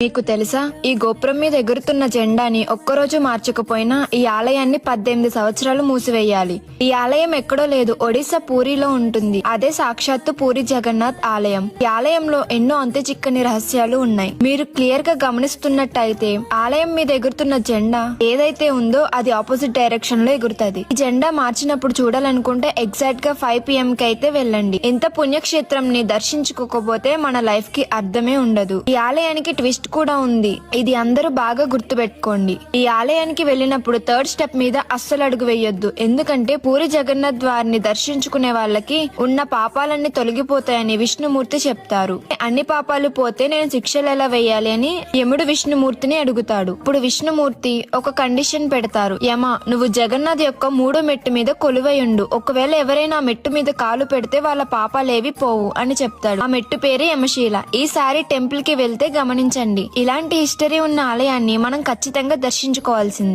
మీకు తెలుసా, ఈ గోపురం మీద ఎగురుతున్న జెండాని ఒక్కరోజు మార్చకపోయినా ఈ ఆలయాన్ని 18 సంవత్సరాలు మూసివేయాలి. ఈ ఆలయం ఎక్కడో లేదు, ఒడిశా పూరిలో ఉంటుంది. అదే సాక్షాత్తు పూరి జగన్నాథ్ ఆలయం. ఈ ఆలయంలో ఎన్నో అంతే చిక్కని రహస్యాలు ఉన్నాయి. మీరు క్లియర్ గా గమనిస్తున్నట్టయితే ఆలయం మీద ఎగురుతున్న జెండా ఏదైతే ఉందో అది ఆపోజిట్ డైరెక్షన్ లో ఎగురుతుంది. ఈ జెండా మార్చినప్పుడు చూడాలనుకుంటే ఎగ్జాక్ట్ గా 5 PM కి అయితే వెళ్ళండి. ఎంత పుణ్యక్షేత్రం ని దర్శించుకోకపోతే మన లైఫ్ కి అర్థమే ఉండదు. ఈ ఆలయానికి ట్విస్ట్ కూడా ఉంది. ఇది అందరూ బాగా గుర్తు పెట్టుకోండి. ఈ ఆలయానికి వెళ్ళినప్పుడు 3rd స్టెప్ మీద అస్సలు అడుగు వేయొద్దు. ఎందుకంటే పూరి జగన్నాథ్ వారిని దర్శించుకునే వాళ్ళకి ఉన్న పాపాలన్నీ తొలగిపోతాయని విష్ణుమూర్తి చెప్తారు. అన్ని పాపాలు పోతే నేను శిక్షలు ఎలా వేయాలి అని యముడు విష్ణుమూర్తిని అడుగుతాడు. ఇప్పుడు విష్ణుమూర్తి ఒక కండిషన్ పెడతారు. యమ, నువ్వు జగన్నాథ్ యొక్క 3వ మెట్టు మీద కొలువై ఉండు. ఒకవేళ ఎవరైనా ఆ మెట్టు మీద కాలు పెడితే వాళ్ళ పాపాలేవి పోవు అని చెప్తాడు. ఆ మెట్టు పేరే యమశీల. ఈసారి టెంపుల్ కి వెళ్తే గమనించండి, ఇలాంటి హిస్టరీ ఉన్న ఆలయాన్ని మనం ఖచ్చితంగా దర్శించుకోవాల్సింది.